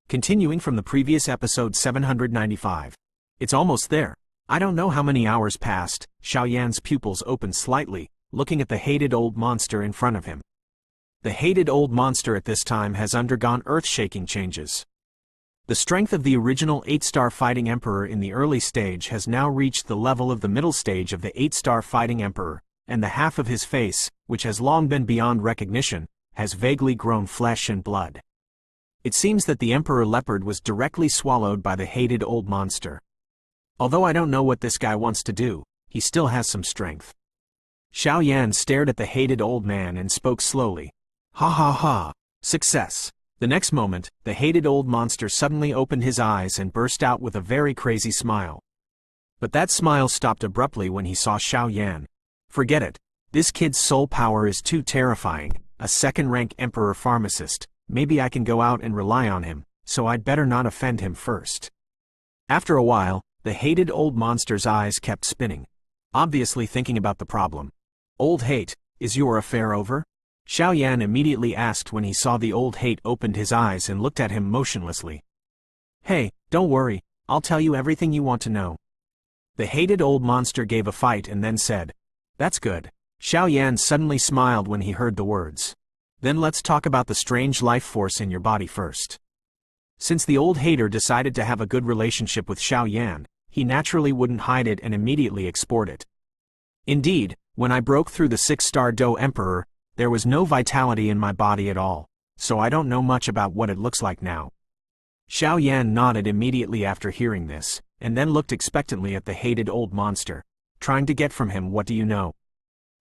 Continuing from the previous episode 795. It's almost there. I don't know how many hours passed. Xiao Yan's pupils opened slightly, looking at the hated old monster in front of him. The hated old monster at this time has undergone earth-shaking changes. The strength of the original 8-star fighting emperor in the early stage has now reached the level of the middle stage of the 8-star fighting emperor, and the half of his face, which has long been beyond recognition, has vaguely grown flesh and blood. It seems that the emperor leopard was directly swallowed by the hated old monster. Although I don't know what this guy wants to do, he still has some strength. Xiao Yan stared at the hated old man and spoke slowly. Ha ha ha, success. The next moment, the hated old monster suddenly opened his eyes and burst out with a very crazy smile. But that smile stopped abruptly when he saw Xiao Yan. Forget it. This kid's soul power is too terrifying. A second-rank emperor pharmacist. Maybe I can go out and rely on him, so I'd better not offend him first. After a while, the hated old monster's eyes kept spinning, obviously thinking about the problem. Old hate, is your affair over? Xiao Yan immediately asked when he saw the old hate opened his eyes and looked at him motionlessly. Hey, don't worry, I'll tell you everything you want to know. The hated old monster gave a fight and then said, That's good. Xiao Yan suddenly smiled when he heard the words. Then let's talk about the strange life force in your body first. Since the old hater decided to have a good relationship with Xiao Yan, he naturally wouldn't hide it and immediately export it. Indeed, when I broke through the 6-star Do Emperor, there was no vitality in my body at all, so I don't know much about what it looks like now. Xiao Yan nodded immediately after hearing this, and then looked expectantly at the hated old monster, trying to get from him what do you know.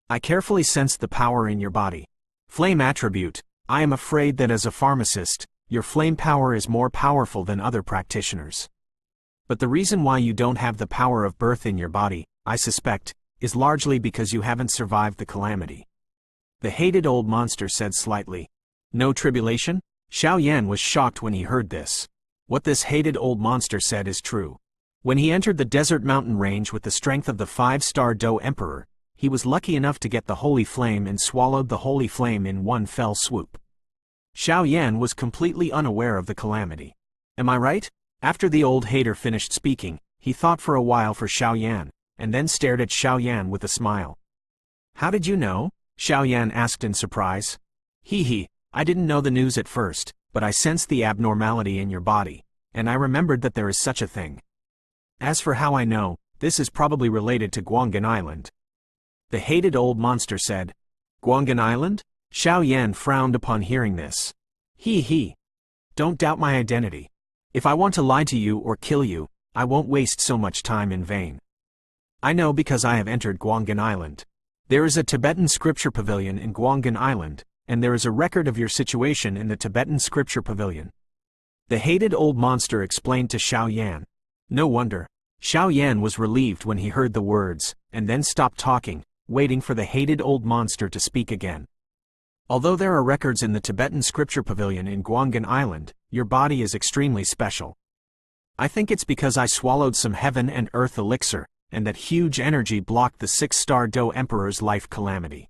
I carefully sensed the power in your body. Flame attribute. I am afraid that as a pharmacist, your flame power is more powerful than other practitioners. But the reason why you don't have the power of birth in your body, I suspect, is largely because you haven't survived the calamity. The hated old monster said slightly. No tribulation? Xiao Yan was shocked when he heard this. What this hated old monster said is true. When he entered the desert mountain range with the strength of the 5-star Do Emperor, he was lucky enough to get the holy flame and swallowed the holy flame in one fell swoop. Xiao Yan was completely unaware of the calamity. Am I right? After the old hater finished speaking, he thought for a while for Xiao Yan, and then stared at Xiao Yan with a smile. How did you know? Xiao Yan asked in surprise. Hee, I didn't know the news at first, but I sensed the abnormality in your body, and I remembered that there is such a thing. As for how I know, this is probably related to Guanggan Island. The hated old monster said. Guanggan Island? Xiao Yan frowned upon hearing this. Hee. Don't doubt my identity. If I want to lie to you or kill you, I won't waste so much time in vain. I know because I have entered Guanggan Island. There is a Tibetan scripture pavilion in Guanggan Island, and there is a record of your situation in the Tibetan scripture pavilion. The hated old monster explained to Xiao Yan. No wonder. Xiao Yan was relieved when he heard the words, and then stopped talking, waiting for the hated old monster to speak again. Although there are records in the Tibetan scripture pavilion in Guanggan Island, your body is extremely special. I think it's because I swallowed some heaven and earth elixir, and that huge energy blocked the 6-star Do Emperor's life calamity.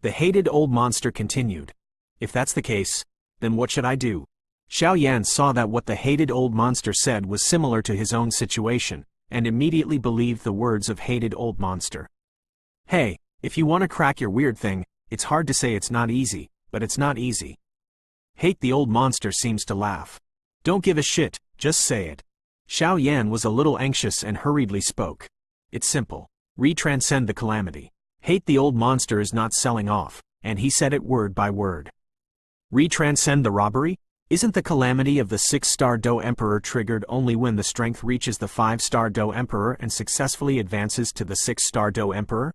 The hated old monster continued. If that's the case, then what should I do? Xiao Yan saw that what the hated old monster said was similar to his own situation, and immediately believed the words of hated old monster. Hey, if you want to crack your weird thing, it's hard to say it's not easy, but it's not easy. Hate the old monster seems to laugh. Don't give a shit, just say it. Xiao Yan was a little anxious and hurriedly spoke. It's simple. Retranscend the calamity. Hate the old monster is not selling off, and he said it word by word. Retranscend the robbery? Isn't the calamity of the 6-star Do Emperor triggered only when the strength reaches the 5-star Do Emperor and successfully advances to the 6-star Do Emperor?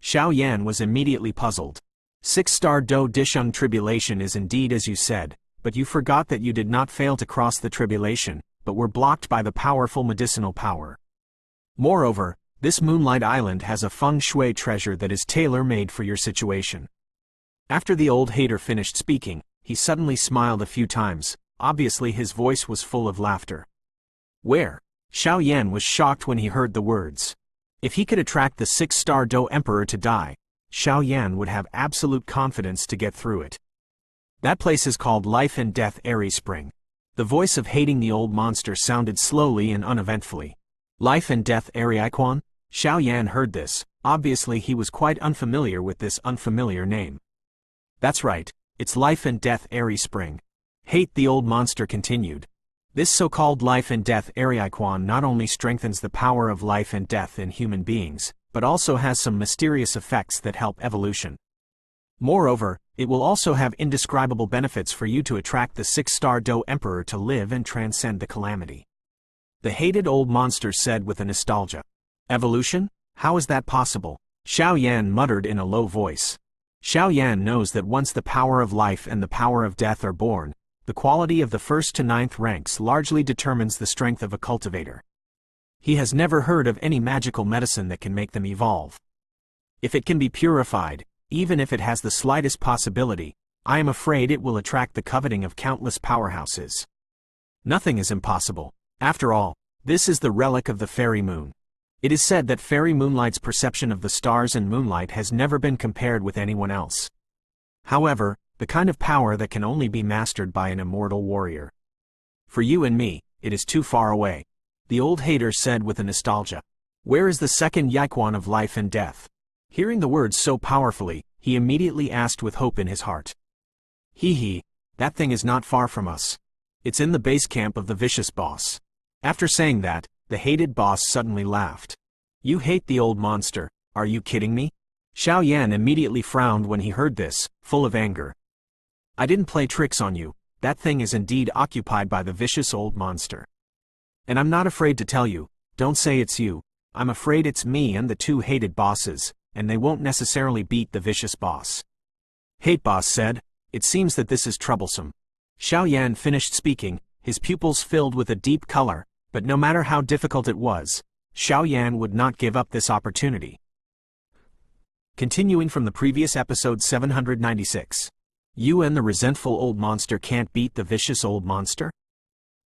Xiao Yan was immediately puzzled. 6-star Do Disheng tribulation is indeed as you said, but you forgot that you did not fail to cross the tribulation, but were blocked by the powerful medicinal power. Moreover, this Moonlight Island has a feng shui treasure that is tailor-made for your situation. After the old hater finished speaking, he suddenly smiled a few times. Obviously his voice was full of laughter. Where? Xiao Yan was shocked when he heard the words. If he could attract the 6-star Do Emperor to die, Xiao Yan would have absolute confidence to get through it. That place is called Life and Death Airy Spring. The voice of hating the old monster sounded slowly and uneventfully. Life and death Yiquan? Xiao Yan heard this. Obviously he was quite unfamiliar with this unfamiliar name. That's right, it's life and death Airy Spring. Hate the old monster continued. This so-called life and death Yiquan not only strengthens the power of life and death in human beings, but also has some mysterious effects that help evolution. Moreover, it will also have indescribable benefits for you to attract the 6-star Do Emperor to live and transcend the calamity. The hated old monster said with a nostalgia. Evolution? How is that possible? Xiao Yan muttered in a low voice. Xiao Yan knows that once the power of life and the power of death are born, the quality of the 1st to 9th ranks largely determines the strength of a cultivator. He has never heard of any magical medicine that can make them evolve. If it can be purified, even if it has the slightest possibility, I am afraid it will attract the coveting of countless powerhouses. Nothing is impossible. After all, this is the relic of the fairy moon. It is said that fairy moonlight's perception of the stars and moonlight has never been compared with anyone else. However, the kind of power that can only be mastered by an immortal warrior. For you and me, it is too far away. The old hater said with a nostalgia. Where is the second Yiquan of life and death? Hearing the words so powerfully, he immediately asked with hope in his heart. That thing is not far from us. It's in the base camp of the vicious boss. After saying that, the hated boss suddenly laughed. You hate the old monster, are you kidding me? Xiao Yan immediately frowned when he heard this, full of anger. I didn't play tricks on you, that thing is indeed occupied by the vicious old monster. And I'm not afraid to tell you, don't say it's you, I'm afraid it's me and the 2 hated bosses, and they won't necessarily beat the vicious boss. Hate boss said, it seems that this is troublesome. Xiao Yan finished speaking, his pupils filled with a deep color, but no matter how difficult it was, Xiao Yan would not give up this opportunity. Continuing from the previous episode 796. You and the resentful old monster can't beat the vicious old monster?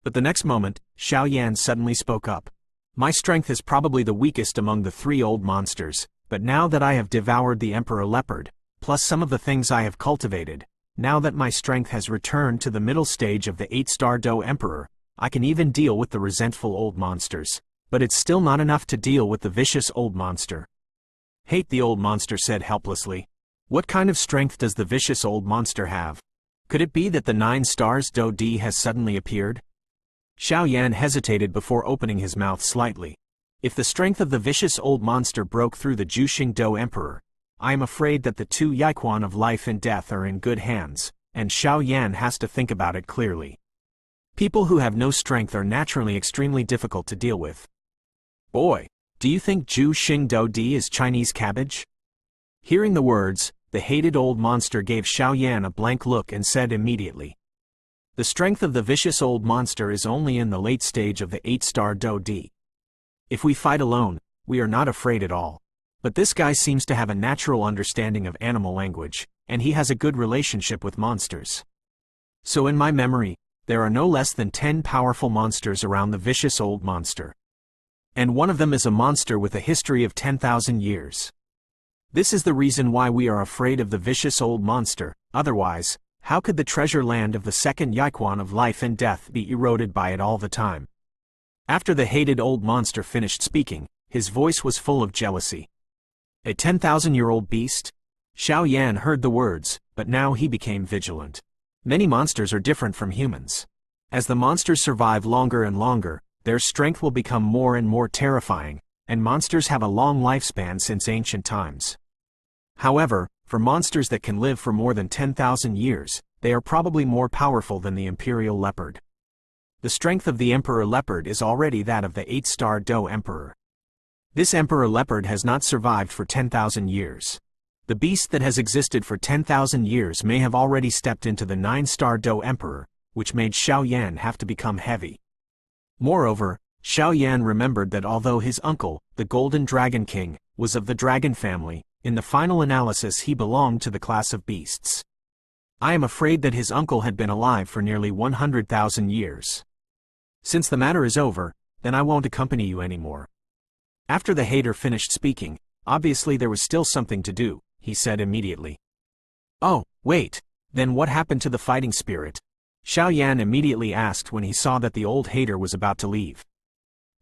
But the next moment, Xiao Yan suddenly spoke up. My strength is probably the weakest among the 3 old monsters, but now that I have devoured the Emperor Leopard, plus some of the things I have cultivated, now that my strength has returned to the middle stage of the 8-star Do Emperor, I can even deal with the resentful old monsters, but it's still not enough to deal with the vicious old monster. Hate the old monster said helplessly. What kind of strength does the vicious old monster have? Could it be that the 9 stars Do D has suddenly appeared? Xiao Yan hesitated before opening his mouth slightly. If the strength of the vicious old monster broke through the Juxing Do Emperor, I am afraid that the 2 Yiquan of life and death are in good hands, and Xiao Yan has to think about it clearly. People who have no strength are naturally extremely difficult to deal with. Boy, do you think Juxing Do D is Chinese cabbage? Hearing the words, the hated old monster gave Xiao Yan a blank look and said immediately. The strength of the vicious old monster is only in the late stage of the 8-star Do D. If we fight alone, we are not afraid at all. But this guy seems to have a natural understanding of animal language, and he has a good relationship with monsters. So in my memory, there are no less than 10 powerful monsters around the vicious old monster. And one of them is a monster with a history of 10,000 years. This is the reason why we are afraid of the vicious old monster, otherwise, how could the treasure land of the 2nd Yiquan of life and death be eroded by it all the time? After the hated old monster finished speaking, his voice was full of jealousy. A 10,000-year-old beast? Xiao Yan heard the words, but now he became vigilant. Many monsters are different from humans. As the monsters survive longer and longer, their strength will become more and more terrifying, and monsters have a long lifespan since ancient times. However, for monsters that can live for more than 10,000 years, they are probably more powerful than the imperial leopard. The strength of the Emperor Leopard is already that of the 8-star Do Emperor. This Emperor Leopard has not survived for 10,000 years. The beast that has existed for 10,000 years may have already stepped into the 9-star Do Emperor, which made Xiao Yan have to become heavy. Moreover, Xiao Yan remembered that although his uncle, the Golden Dragon King, was of the dragon family, in the final analysis he belonged to the class of beasts. I am afraid that his uncle had been alive for nearly 100,000 years. Since the matter is over, then I won't accompany you anymore. After the hater finished speaking, obviously there was still something to do, he said immediately. Oh, wait, then what happened to the fighting spirit? Xiao Yan immediately asked when he saw that the old hater was about to leave.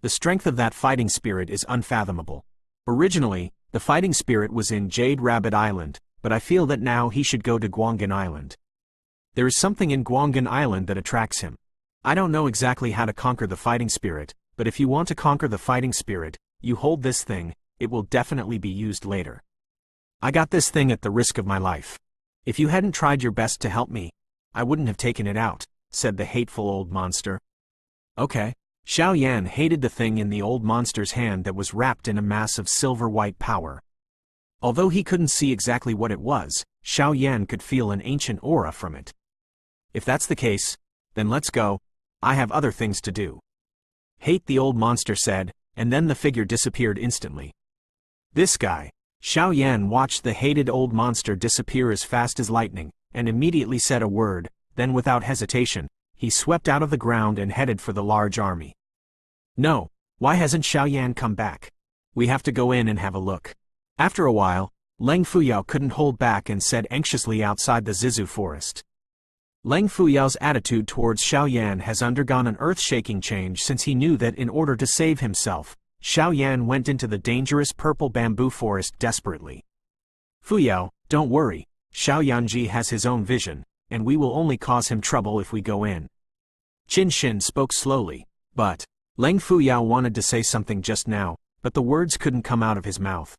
The strength of that fighting spirit is unfathomable. Originally, the fighting spirit was in Jade Rabbit Island, but I feel that now he should go to Guanggan Island. There is something in Guanggan Island that attracts him. I don't know exactly how to conquer the fighting spirit, but if you want to conquer the fighting spirit, you hold this thing, it will definitely be used later. I got this thing at the risk of my life. If you hadn't tried your best to help me, I wouldn't have taken it out, said the hateful old monster. Okay. Xiao Yan hated the thing in the old monster's hand that was wrapped in a mass of silver-white power. Although he couldn't see exactly what it was, Xiao Yan could feel an ancient aura from it. If that's the case, then let's go. I have other things to do. Hate, the old monster said, and then the figure disappeared instantly. This guy. Xiao Yan watched the hated old monster disappear as fast as lightning, and immediately said a word, then without hesitation, he swept out of the ground and headed for the large army. No, why hasn't Xiao Yan come back? We have to go in and have a look. After a while, Leng Fuyao couldn't hold back and said anxiously outside the Zizu forest. Leng Fuyao's attitude towards Xiao Yan has undergone an earth-shaking change since he knew that in order to save himself, Xiao Yan went into the dangerous purple bamboo forest desperately. Fuyao, don't worry, Xiao Yanji has his own vision, and we will only cause him trouble if we go in. Qin Xin spoke slowly, but Leng Fuyao wanted to say something just now, but the words couldn't come out of his mouth.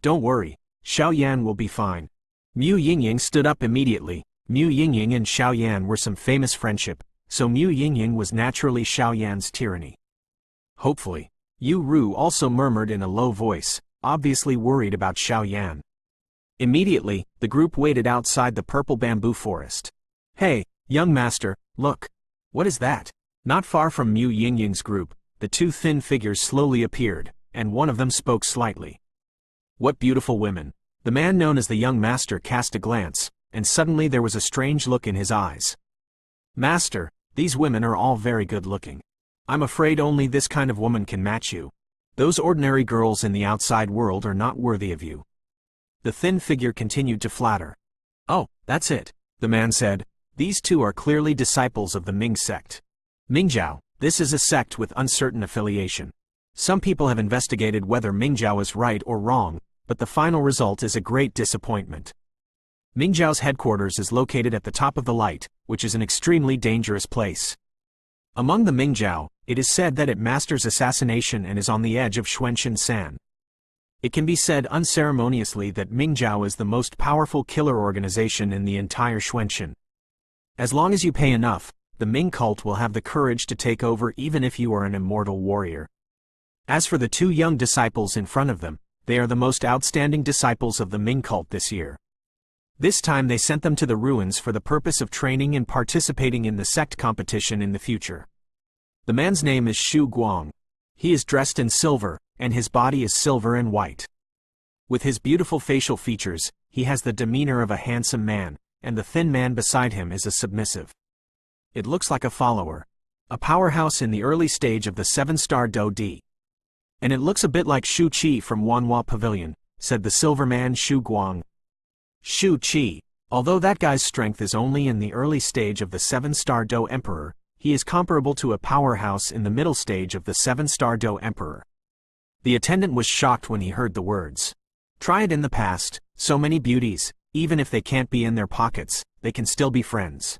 Don't worry, Xiao Yan will be fine. Mu Yingying stood up immediately. Mu Yingying and Xiao Yan were some famous friendship, so Mu Yingying was naturally Xiao Yan's tyranny. Hopefully. Yu Ru also murmured in a low voice, obviously worried about Xiao Yan. Immediately, the group waited outside the purple bamboo forest. Hey, young master, look. What is that? Not far from Mu Yingying's group, the two thin figures slowly appeared, and one of them spoke slightly. What beautiful women. The man known as the young master cast a glance, and suddenly there was a strange look in his eyes. Master, these women are all very good looking. I'm afraid only this kind of woman can match you. Those ordinary girls in the outside world are not worthy of you. The thin figure continued to flatter. Oh, that's it, the man said. These two are clearly disciples of the Ming sect. Mingjiao, this is a sect with uncertain affiliation. Some people have investigated whether Mingjiao is right or wrong, but the final result is a great disappointment. Mingjiao's headquarters is located at the top of the light, which is an extremely dangerous place. Among the Mingjiao, it is said that it masters assassination and is on the edge of Xuanxin San. It can be said unceremoniously that Mingjiao is the most powerful killer organization in the entire Xuanxin. As long as you pay enough, the Ming cult will have the courage to take over even if you are an immortal warrior. As for the two young disciples in front of them, they are the most outstanding disciples of the Ming cult this year. This time they sent them to the ruins for the purpose of training and participating in the sect competition in the future. The man's name is Xu Guang. He is dressed in silver, and his body is silver and white. With his beautiful facial features, he has the demeanor of a handsome man, and the thin man beside him is a submissive. It looks like a follower. A powerhouse in the early stage of the 7-star Do Di. And it looks a bit like Shu Qi from Wanhua Pavilion, said the silver man Xu Guang. Shu Qi, although that guy's strength is only in the early stage of the 7-star Do Emperor, he is comparable to a powerhouse in the middle stage of the 7-star Do Emperor. The attendant was shocked when he heard the words. Try it in the past, so many beauties, even if they can't be in their pockets, they can still be friends.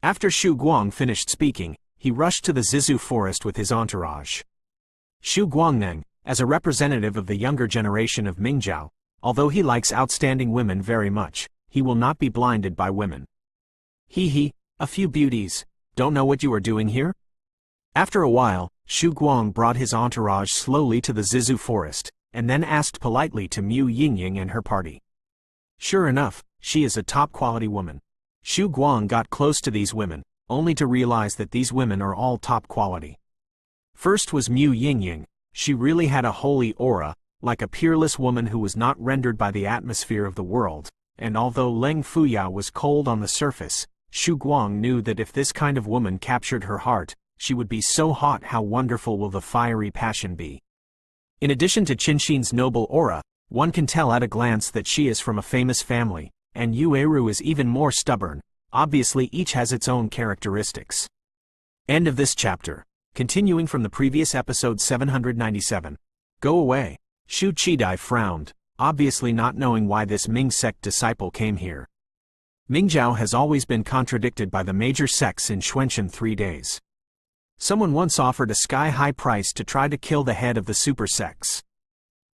After Xu Guang finished speaking, he rushed to the Zizu forest with his entourage. Xu Guangneng, as a representative of the younger generation of Mingjiao, although he likes outstanding women very much, he will not be blinded by women. Hee, a few beauties, don't know what you are doing here? After a while, Xu Guang brought his entourage slowly to the Zizu forest, and then asked politely to Mu Yingying and her party. Sure enough, she is a top-quality woman. Xu Guang got close to these women, only to realize that these women are all top quality. First was Mu Yingying. She really had a holy aura, like a peerless woman who was not rendered by the atmosphere of the world, and although Leng Fuyao was cold on the surface, Xu Guang knew that if this kind of woman captured her heart, she would be so hot. How wonderful will the fiery passion be? In addition to Qinxin's noble aura, one can tell at a glance that she is from a famous family, and Yu Eru is even more stubborn, Obviously each has its own characteristics. End of this chapter. Continuing from the previous episode 797. Go away. Shu Qidai frowned, obviously not knowing why this Ming sect disciple came here. Mingjiao has always been contradicted by the major sects in Xuanchen 3 days. Someone once offered a sky-high price to try to kill the head of the super sects.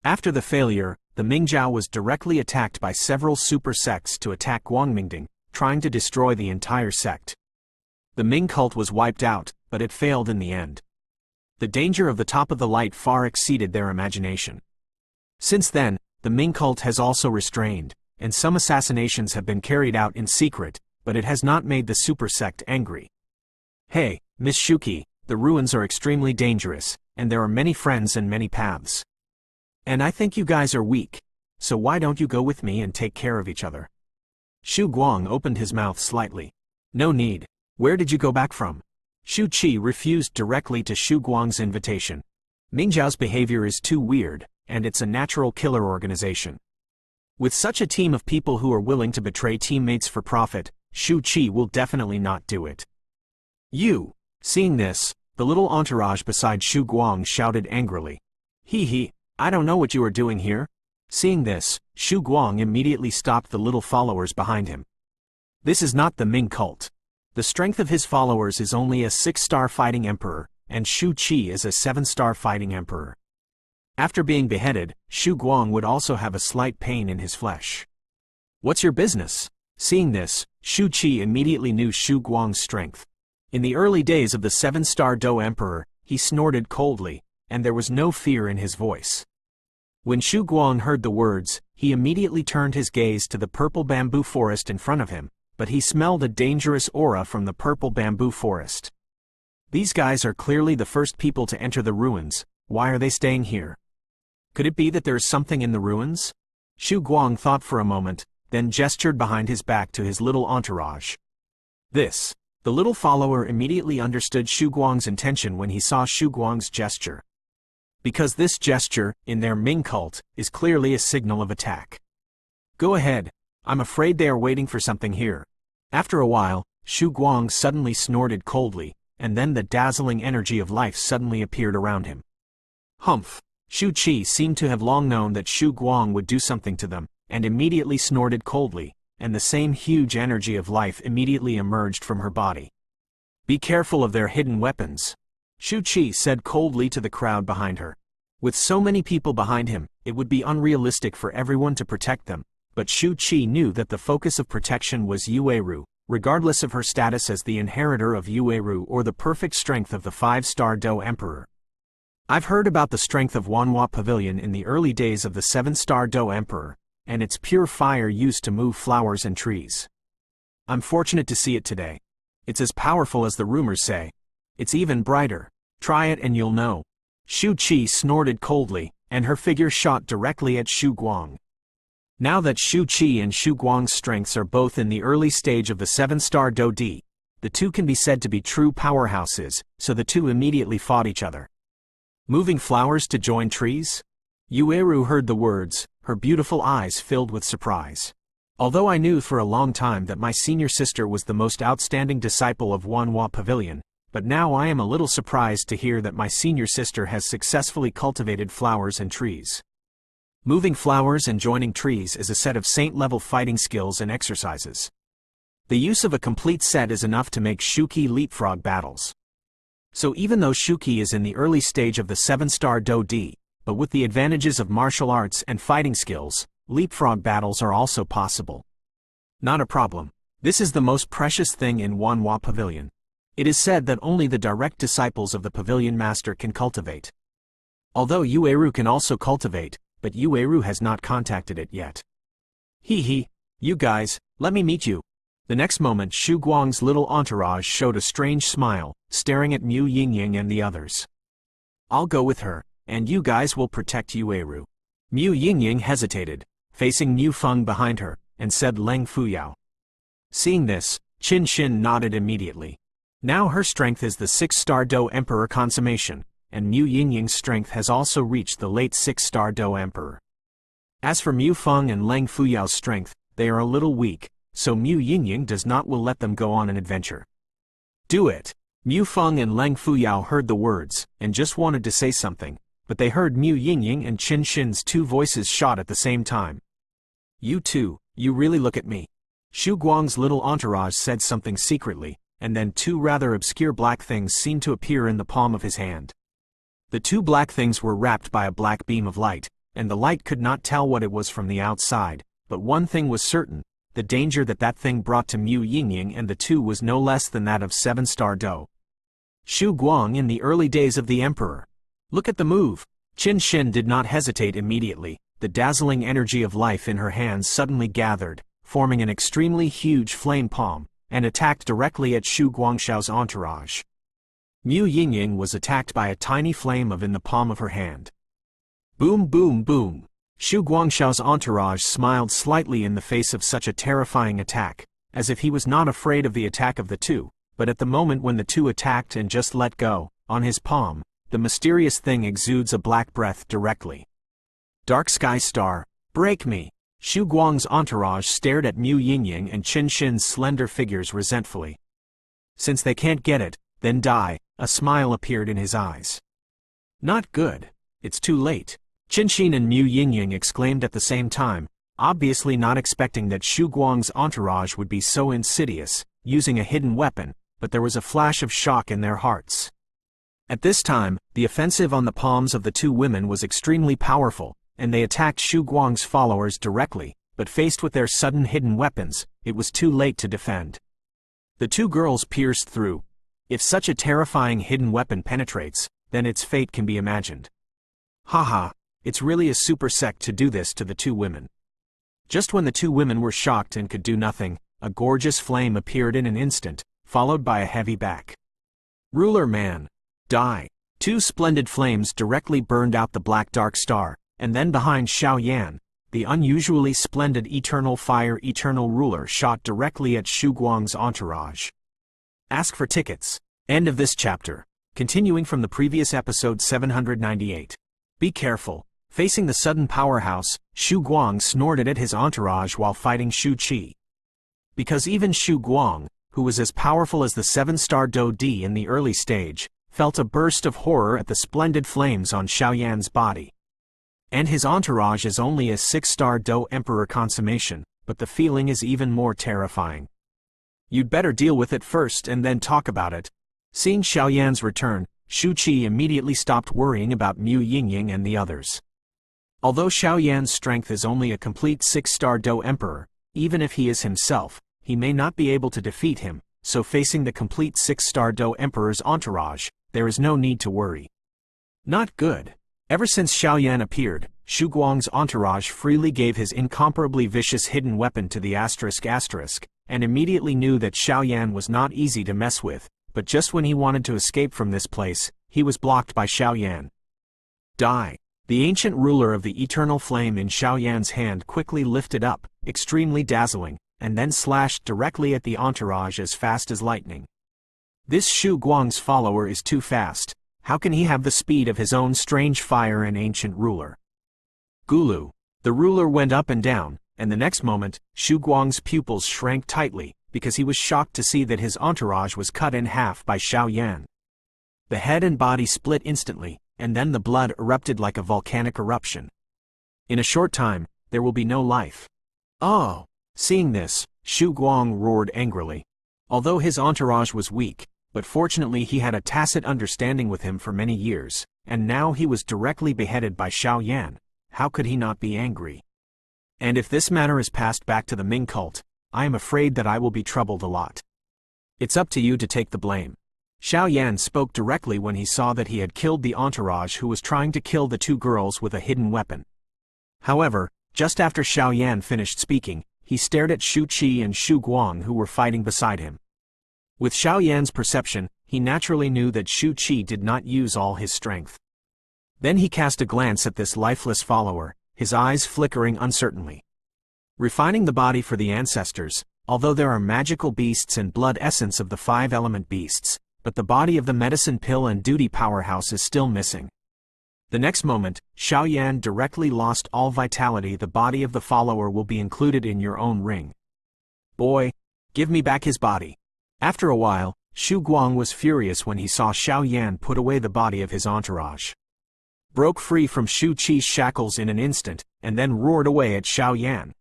After the failure, the Mingjiao was directly attacked by several super sects to attack Guangmingding, trying to destroy the entire sect. The Ming cult was wiped out, but it failed in the end. The danger of the top of the light far exceeded their imagination. Since then, the Ming cult has also restrained, and some assassinations have been carried out in secret, but it has not made the super sect angry. Hey, Miss Shuki, the ruins are extremely dangerous, and there are many friends and many paths. And I think you guys are weak, so why don't you go with me and take care of each other? Shu Guang opened his mouth slightly. No need. Where did you go back from? Shu Qi refused directly to Shu Guang's invitation. Mingjiao's behavior is too weird, and it's a natural killer organization. With such a team of people who are willing to betray teammates for profit, Shu Qi will definitely not do it. You! Seeing this, the little entourage beside Shu Guang shouted angrily. He, I don't know what you are doing here. Seeing this, Shu Guang immediately stopped the little followers behind him. This is not the Ming cult. The strength of his followers is only a 6-star fighting emperor, and Shu Qi is a 7-star fighting emperor. After being beheaded, Shu Guang would also have a slight pain in his flesh. What's your business? Seeing this, Shu Qi immediately knew Shu Guang's strength. In the early days of the 7-star Do Emperor, he snorted coldly, and there was no fear in his voice. When Shu Guang heard the words, he immediately turned his gaze to the purple bamboo forest in front of him, but he smelled a dangerous aura from the purple bamboo forest. These guys are clearly the first people to enter the ruins. Why are they staying here? Could it be that there is something in the ruins? Shu Guang thought for a moment, then gestured behind his back to his little entourage. This. The little follower immediately understood Shu Guang's intention when he saw Shu Guang's gesture. Because this gesture, in their Ming cult, is clearly a signal of attack. Go ahead. I'm afraid they are waiting for something here. After a while, Shu Guang suddenly snorted coldly, and then the dazzling energy of life suddenly appeared around him. Humph! Shu Qi seemed to have long known that Shu Guang would do something to them, and immediately snorted coldly, and the same huge energy of life immediately emerged from her body. Be careful of their hidden weapons. Shu Qi said coldly to the crowd behind her. With so many people behind him, it would be unrealistic for everyone to protect them, but Shu Qi knew that the focus of protection was Yueru, regardless of her status as the inheritor of Yueru or the perfect strength of the 5-star Do Emperor. I've heard about the strength of Wanhua Pavilion in the early days of the 7-star Do Emperor, and its pure fire used to move flowers and trees. I'm fortunate to see it today. It's as powerful as the rumors say. It's even brighter. Try it and you'll know. Shu Qi snorted coldly, and her figure shot directly at Shu Guang. Now that Shu Qi and Shu Guang's strengths are both in the early stage of the 7-star Do Di, the two can be said to be true powerhouses, so the two immediately fought each other. Moving flowers to join trees? Yueru heard the words, her beautiful eyes filled with surprise. Although I knew for a long time that my senior sister was the most outstanding disciple of Wanhua Pavilion, but now I am a little surprised to hear that my senior sister has successfully cultivated flowers and trees. Moving flowers and joining trees is a set of saint-level fighting skills and exercises. The use of a complete set is enough to make Shuki leapfrog battles. So even though Shuki is in the early stage of the 7-star Do Di, but with the advantages of martial arts and fighting skills, leapfrog battles are also possible. Not a problem. This is the most precious thing in Wanhua Pavilion. It is said that only the direct disciples of the Pavilion Master can cultivate. Although Yueru can also cultivate, but Yueru has not contacted it yet. You guys, let me meet you. The next moment Shu Guang's little entourage showed a strange smile, staring at Mu Yingying and the others. I'll go with her, and you guys will protect Yueru. Mu Yingying hesitated, facing Mu Feng behind her, and said Leng Fuyao. Seeing this, Qin Xin nodded immediately. Now her strength is the 6-star Do Emperor consummation, and Mu Yingying's strength has also reached the late 6-star Do Emperor. As for Mu Feng and Leng Fuyao's strength, they are a little weak, so Mu Yingying does not will let them go on an adventure. Do it! Mu Feng and Leng Fuyao heard the words, and just wanted to say something, but they heard Mu Yingying and Qin Shin's two voices shot at the same time. You two, you really look at me. Xu Guang's little entourage said something secretly, and then two rather obscure black things seemed to appear in the palm of his hand. The two black things were wrapped by a black beam of light, and the light could not tell what it was from the outside, but one thing was certain, the danger that thing brought to Mu Yingying and the two was no less than that of 7-star Do. Xu Guang in the early days of the Emperor. Look at the move! Qin Shin did not hesitate immediately, the dazzling energy of life in her hands suddenly gathered, forming an extremely huge flame palm, and attacked directly at Xu Guangshao's entourage. Mu Yingying was attacked by a tiny flame in the palm of her hand. Boom boom boom! Xu Guangshao's entourage smiled slightly in the face of such a terrifying attack, as if he was not afraid of the attack of the two, but at the moment when the two attacked and just let go, on his palm, the mysterious thing exudes a black breath directly. Dark Sky Star, break me! Xu Guang's entourage stared at Mu Yingying and Qin Shin's slender figures resentfully. Since they can't get it, then die, a smile appeared in his eyes. Not good. It's too late. Qin Shin and Mu Yingying exclaimed at the same time, obviously not expecting that Xu Guang's entourage would be so insidious, using a hidden weapon, but there was a flash of shock in their hearts. At this time, the offensive on the palms of the two women was extremely powerful, and they attacked Xu Guang's followers directly, but faced with their sudden hidden weapons, it was too late to defend. The two girls pierced through. If such a terrifying hidden weapon penetrates, then its fate can be imagined. Haha, it's really a super sect to do this to the two women. Just when the two women were shocked and could do nothing, a gorgeous flame appeared in an instant, followed by a heavy back. Ruler man! Die! Two splendid flames directly burned out the black dark star, and then behind Xiao Yan, the unusually splendid eternal fire eternal ruler shot directly at Xu Guang's entourage. Ask for tickets. End of this chapter. Continuing from the previous episode 798. Be careful. Facing the sudden powerhouse, Xu Guang snorted at his entourage while fighting Xu Qi. Because even Xu Guang, who was as powerful as the 7-star Do Di in the early stage, felt a burst of horror at the splendid flames on Xiao Yan's body. And his entourage is only a 6-star Do Emperor consummation, but the feeling is even more terrifying. You'd better deal with it first and then talk about it. Seeing Xiao Yan's return, Xu Qi immediately stopped worrying about Mu Yingying and the others. Although Xiao Yan's strength is only a complete 6-star Do Emperor, even if he is himself, he may not be able to defeat him, so facing the complete 6-star Do Emperor's entourage, there is no need to worry. Not good. Ever since Xiao Yan appeared, Xu Guang's entourage freely gave his incomparably vicious hidden weapon to the ***, and immediately knew that Xiao Yan was not easy to mess with, but just when he wanted to escape from this place, he was blocked by Xiao Yan. Die! The ancient ruler of the eternal flame in Xiao Yan's hand quickly lifted up, extremely dazzling, and then slashed directly at the entourage as fast as lightning. This Xu Guang's follower is too fast. How can he have the speed of his own strange fire and ancient ruler? Gulu. The ruler went up and down, and the next moment, Xu Guang's pupils shrank tightly, because he was shocked to see that his entourage was cut in half by Xiao Yan. The head and body split instantly, and then the blood erupted like a volcanic eruption. In a short time, there will be no life. Oh! Seeing this, Xu Guang roared angrily. Although his entourage was weak, but fortunately he had a tacit understanding with him for many years, and now he was directly beheaded by Xiao Yan. How could he not be angry? And if this matter is passed back to the Ming cult, I am afraid that I will be troubled a lot. It's up to you to take the blame. Xiao Yan spoke directly when he saw that he had killed the entourage who was trying to kill the two girls with a hidden weapon. However, just after Xiao Yan finished speaking, he stared at Xu Qi and Xu Guang who were fighting beside him. With Xiao Yan's perception, he naturally knew that Xu Qi did not use all his strength. Then he cast a glance at this lifeless follower, his eyes flickering uncertainly. Refining the body for the ancestors, although there are magical beasts and blood essence of the 5-element beasts, but the body of the medicine pill and duty powerhouse is still missing. The next moment, Xiao Yan directly lost all vitality. The body of the follower will be included in your own ring. Boy, give me back his body. After a while, Xu Guang was furious when he saw Xiao Yan put away the body of his entourage. Broke free from Xu Qi's shackles in an instant, and then roared away at Xiao Yan.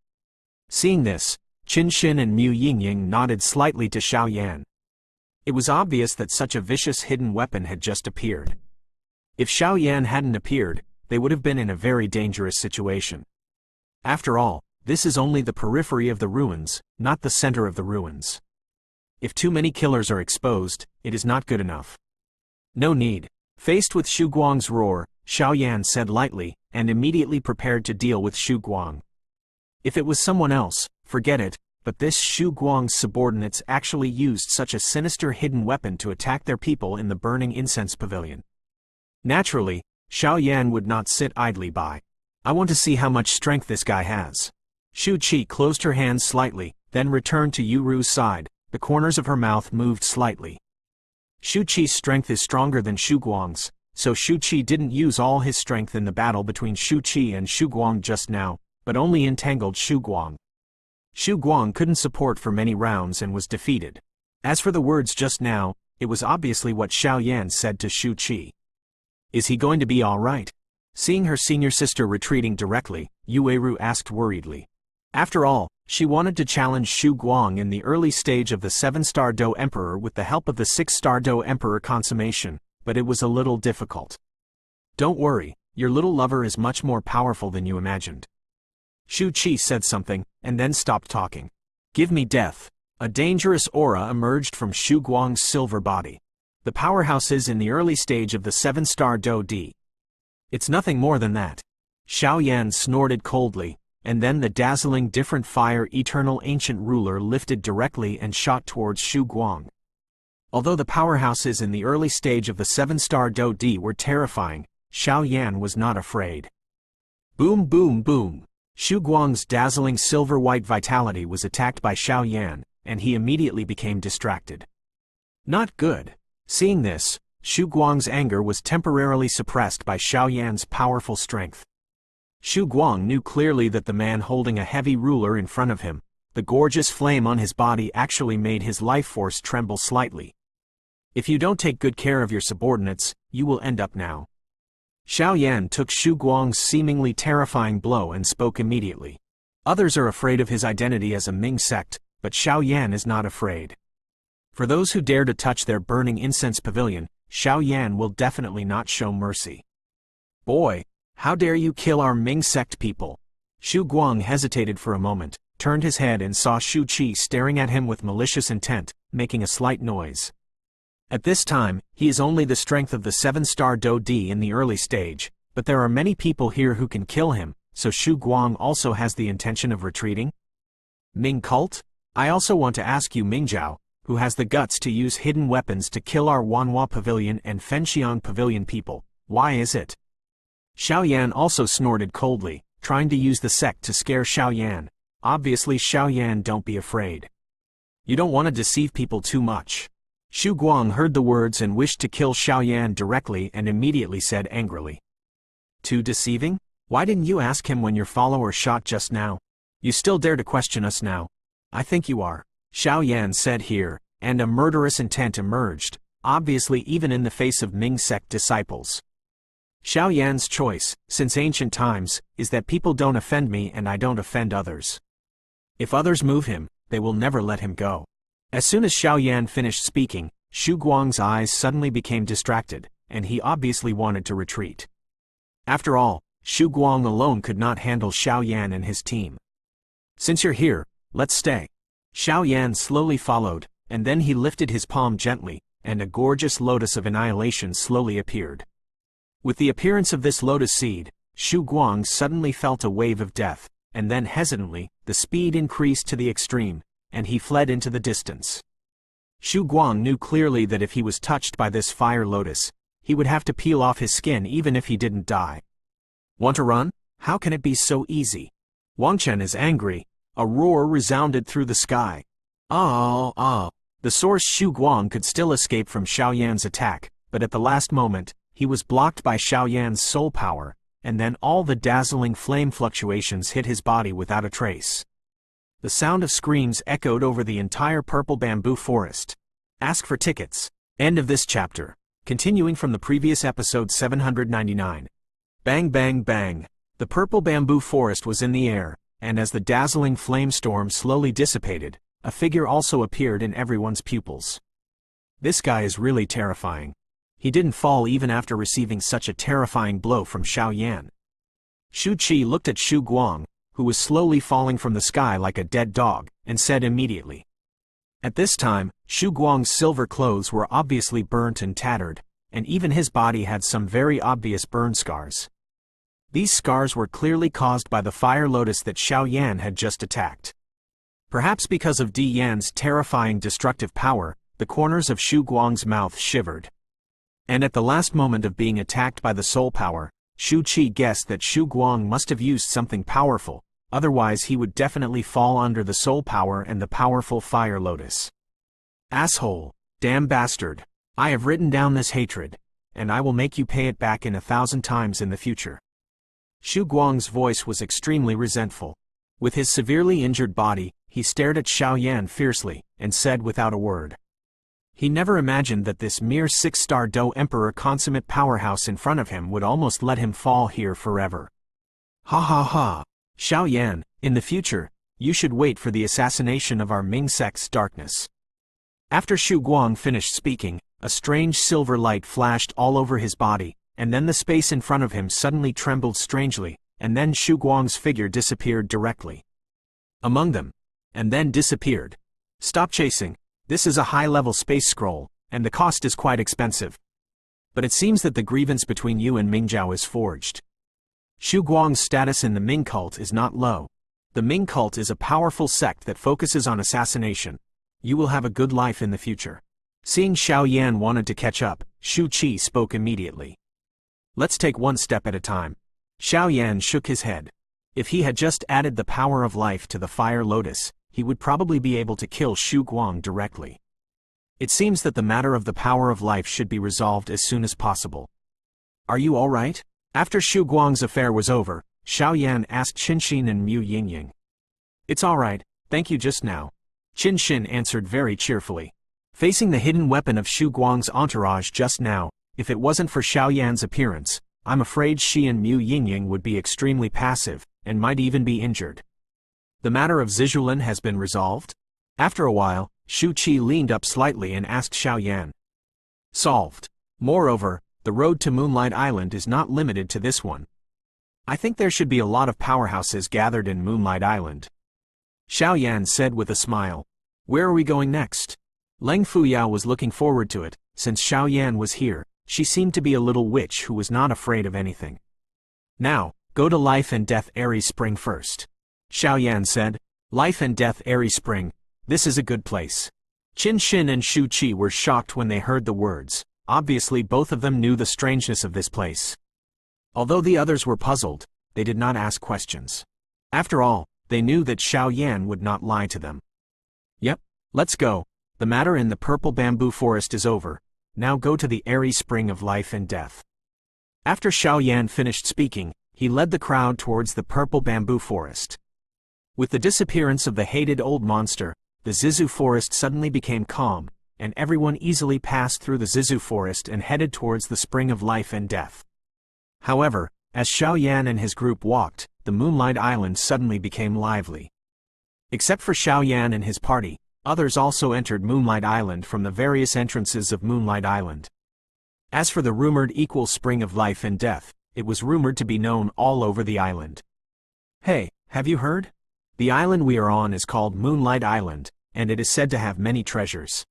Seeing this, Qin Xin and Mu Yingying nodded slightly to Xiao Yan. It was obvious that such a vicious hidden weapon had just appeared. If Xiao Yan hadn't appeared, they would have been in a very dangerous situation. After all, this is only the periphery of the ruins, not the center of the ruins. If too many killers are exposed, it is not good enough. No need. Faced with Xu Guang's roar, Xiao Yan said lightly, and immediately prepared to deal with Xu Guang. If it was someone else, forget it, but this Xu Guang's subordinates actually used such a sinister hidden weapon to attack their people in the burning incense pavilion. Naturally, Xiao Yan would not sit idly by. I want to see how much strength this guy has. Xu Qi closed her hands slightly, then returned to Yu Ru's side. The corners of her mouth moved slightly. Xu Qi's strength is stronger than Xu Guang's, so Xu Qi didn't use all his strength in the battle between Xu Qi and Xu Guang just now, but only entangled Xu Guang. Xu Guang couldn't support for many rounds and was defeated. As for the words just now, it was obviously what Xiao Yan said to Xu Qi. Is he going to be all right? Seeing her senior sister retreating directly, Yu Eru asked worriedly. After all, she wanted to challenge Xu Guang in the early stage of the 7-star Do Emperor with the help of the 6-star Do Emperor consummation, but it was a little difficult. Don't worry, your little lover is much more powerful than you imagined. Xu Qi said something, and then stopped talking. Give me death. A dangerous aura emerged from Xu Guang's silver body. The powerhouse is in the early stage of the 7-star Do D. It's nothing more than that. Xiao Yan snorted coldly, and then the dazzling different fire eternal ancient ruler lifted directly and shot towards Xu Guang. Although the powerhouses in the early stage of the 7-star Do D were terrifying, Xiao Yan was not afraid. Boom boom boom! Xu Guang's dazzling silver-white vitality was attacked by Xiao Yan, and he immediately became distracted. Not good. Seeing this, Xu Guang's anger was temporarily suppressed by Xiao Yan's powerful strength. Xu Guang knew clearly that the man holding a heavy ruler in front of him, the gorgeous flame on his body actually made his life force tremble slightly. If you don't take good care of your subordinates, you will end up now. Xiao Yan took Xu Guang's seemingly terrifying blow and spoke immediately. Others are afraid of his identity as a Ming sect, but Xiao Yan is not afraid. For those who dare to touch their burning incense pavilion, Xiao Yan will definitely not show mercy. Boy, how dare you kill our Ming sect people? Xu Guang hesitated for a moment, turned his head and saw Xu Qi staring at him with malicious intent, making a slight noise. At this time, he is only the strength of the 7-star Do D in the early stage, but there are many people here who can kill him, so Xu Guang also has the intention of retreating? Ming cult? I also want to ask you Mingjiao, who has the guts to use hidden weapons to kill our Wanhua Pavilion and Fenxiang Pavilion people, why is it? Xiao Yan also snorted coldly, trying to use the sect to scare Xiao Yan. Obviously Xiao Yan, don't be afraid. You don't want to deceive people too much. Xu Guang heard the words and wished to kill Xiao Yan directly and immediately said angrily. Too deceiving? Why didn't you ask him when your follower shot just now? You still dare to question us now? I think you are. Xiao Yan said here, and a murderous intent emerged, obviously even in the face of Ming sect disciples. Xiao Yan's choice, since ancient times, is that people don't offend me and I don't offend others. If others move him, they will never let him go. As soon as Xiao Yan finished speaking, Xu Guang's eyes suddenly became distracted, and he obviously wanted to retreat. After all, Xu Guang alone could not handle Xiao Yan and his team. Since you're here, let's stay. Xiao Yan slowly followed, and then he lifted his palm gently, and a gorgeous lotus of annihilation slowly appeared. With the appearance of this lotus seed, Xu Guang suddenly felt a wave of death, and then hesitantly, the speed increased to the extreme, and he fled into the distance. Xu Guang knew clearly that if he was touched by this fire lotus, he would have to peel off his skin even if he didn't die. Want to run? How can it be so easy? Wang Chen is angry. A roar resounded through the sky. The source Xu Guang could still escape from Xiao Yan's attack, but at the last moment, he was blocked by Xiao Yan's soul power, and then all the dazzling flame fluctuations hit his body without a trace. The sound of screams echoed over the entire purple bamboo forest. Ask for tickets. End of this chapter. Continuing from the previous episode 799. Bang bang bang. The purple bamboo forest was in the air, and as the dazzling flame storm slowly dissipated, a figure also appeared in everyone's pupils. This guy is really terrifying. He didn't fall even after receiving such a terrifying blow from Xiao Yan. Shu Qi looked at Xu Guang, who was slowly falling from the sky like a dead dog, and said immediately. At this time, Xu Guang's silver clothes were obviously burnt and tattered, and even his body had some very obvious burn scars. These scars were clearly caused by the fire lotus that Xiao Yan had just attacked. Perhaps because of Di Yan's terrifying destructive power, the corners of Xu Guang's mouth shivered. And at the last moment of being attacked by the soul power, Shu Qi guessed that Xu Guang must have used something powerful, otherwise he would definitely fall under the soul power and the powerful fire lotus. Asshole! Damn bastard! I have written down this hatred, and I will make you pay it back in 1,000 times in the future. Xu Guang's voice was extremely resentful. With his severely injured body, he stared at Xiao Yan fiercely, and said without a word. He never imagined that this mere 6-star Do Emperor consummate powerhouse in front of him would almost let him fall here forever. Ha ha ha! Xiao Yan, in the future, you should wait for the assassination of our Ming sect's darkness. After Xu Guang finished speaking, a strange silver light flashed all over his body, and then the space in front of him suddenly trembled strangely, and then Xu Guang's figure disappeared directly among them, and then disappeared. Stop chasing. This is a high-level space scroll, and the cost is quite expensive. But it seems that the grievance between you and Mingjiao is forged. Xu Guang's status in the Ming cult is not low. The Ming cult is a powerful sect that focuses on assassination. You will have a good life in the future. Seeing Xiao Yan wanted to catch up, Shu Qi spoke immediately. Let's take one step at a time. Xiao Yan shook his head. If he had just added the power of life to the fire lotus, he would probably be able to kill Xu Guang directly. It seems that the matter of the power of life should be resolved as soon as possible. Are you all right? After Xu Guang's affair was over, Xiao Yan asked Qinxin and Mu Yingying. It's all right, thank you just now. Qinxin answered very cheerfully. Facing the hidden weapon of Xu Guang's entourage just now, if it wasn't for Xiao Yan's appearance, I'm afraid she and Mu Yingying would be extremely passive, and might even be injured. The matter of Zizhulan has been resolved? After a while, Shu Qi leaned up slightly and asked Xiao Yan. Solved. Moreover, the road to Moonlight Island is not limited to this one. I think there should be a lot of powerhouses gathered in Moonlight Island. Xiao Yan said with a smile. Where are we going next? Leng Fuyao was looking forward to it. Since Xiao Yan was here, she seemed to be a little witch who was not afraid of anything. Now, go to Life and Death Aries Spring first. Xiao Yan said. Life and Death Aries Spring, this is a good place. Qinxin and Shu Qi were shocked when they heard the words. Obviously both of them knew the strangeness of this place. Although the others were puzzled, they did not ask questions. After all, they knew that Xiao Yan would not lie to them. Yep, let's go. The matter in the purple bamboo forest is over. Now go to the Aries Spring of Life and Death. After Xiao Yan finished speaking, he led the crowd towards the purple bamboo forest. With the disappearance of the hated old monster, the Zizu forest suddenly became calm, and everyone easily passed through the Zizu forest and headed towards the Spring of Life and Death. However, as Xiao Yan and his group walked, the Moonlight Island suddenly became lively. Except for Xiao Yan and his party, others also entered Moonlight Island from the various entrances of Moonlight Island. As for the rumored equal Spring of Life and Death, it was rumored to be known all over the island. Hey, have you heard? The island we are on is called Moonlight Island, and it is said to have many treasures.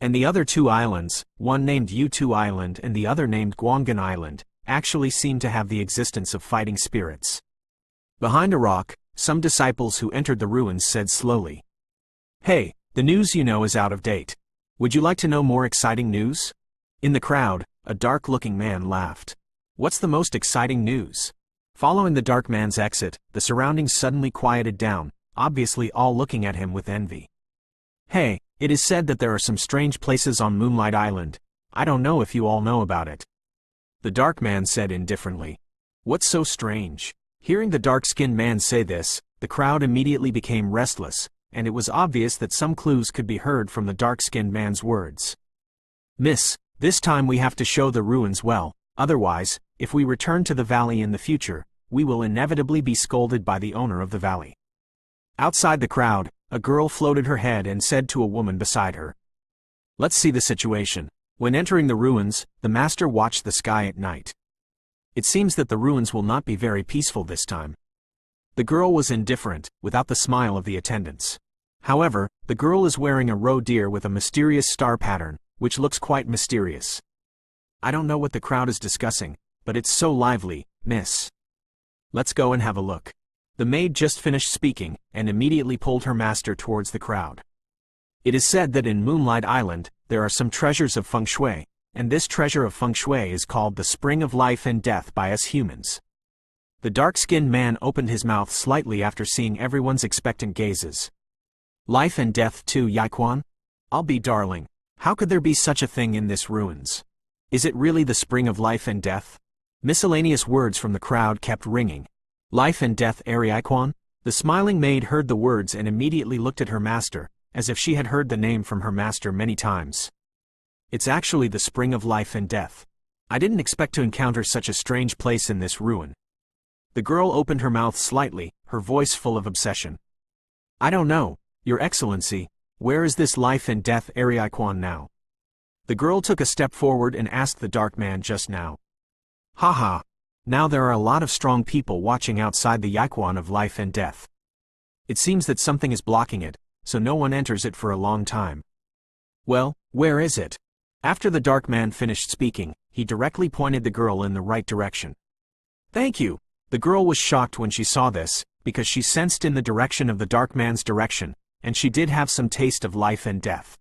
And the other two islands, one named Yutu Island and the other named Guanggan Island, actually seem to have the existence of fighting spirits. Behind a rock, some disciples who entered the ruins said slowly. Hey, the news you know is out of date. Would you like to know more exciting news? In the crowd, a dark-looking man laughed. What's the most exciting news? Following the dark man's exit, the surroundings suddenly quieted down, obviously all looking at him with envy. Hey, it is said that there are some strange places on Moonlight Island. I don't know if you all know about it. The dark man said indifferently. What's so strange? Hearing the dark-skinned man say this, the crowd immediately became restless, and it was obvious that some clues could be heard from the dark-skinned man's words. "Miss, this time we have to show the ruins well, otherwise, if we return to the valley in the future, we will inevitably be scolded by the owner of the valley." Outside the crowd, a girl floated her head and said to a woman beside her, "Let's see the situation." When entering the ruins, the master watched the sky at night. It seems that the ruins will not be very peaceful this time. The girl was indifferent, without the smile of the attendants. However, the girl is wearing a roe deer with a mysterious star pattern, which looks quite mysterious. "I don't know what the crowd is discussing, but it's so lively, miss. Let's go and have a look." The maid just finished speaking, and immediately pulled her master towards the crowd. It is said that in Moonlight Island, there are some treasures of feng shui, and this treasure of feng shui is called the Spring of Life and Death by us humans. The dark-skinned man opened his mouth slightly after seeing everyone's expectant gazes. "Life and death too, Yiquan? I'll be darling. How could there be such a thing in this ruins? Is it really the Spring of Life and Death?" Miscellaneous words from the crowd kept ringing. "Life and death, Yiquan?" The smiling maid heard the words and immediately looked at her master, as if she had heard the name from her master many times. "It's actually the Spring of Life and Death. I didn't expect to encounter such a strange place in this ruin." The girl opened her mouth slightly, her voice full of obsession. "I don't know, Your Excellency, where is this Life and Death Yiquan now?" The girl took a step forward and asked the dark man just now. "Haha, now there are a lot of strong people watching outside the Yiquan of Life and Death. It seems that something is blocking it, so no one enters it for a long time." "Well, where is it?" After the dark man finished speaking, he directly pointed the girl in the right direction. "Thank you." The girl was shocked when she saw this, because she sensed in the direction of the dark man's direction, and she did have some taste of life and death.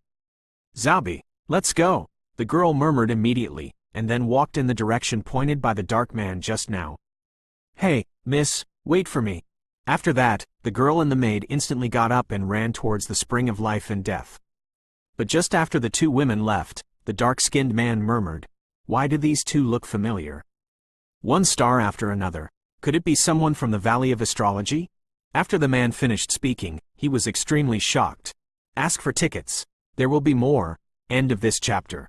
"Zaubi, let's go," the girl murmured immediately, and then walked in the direction pointed by the dark man just now. "Hey, miss, wait for me." After that, the girl and the maid instantly got up and ran towards the Spring of Life and Death. But just after the two women left, the dark-skinned man murmured, "Why do these two look familiar? One star after another. Could it be someone from the Valley of Astrology?" After the man finished speaking, he was extremely shocked. Ask for tickets. There will be more. End of this chapter.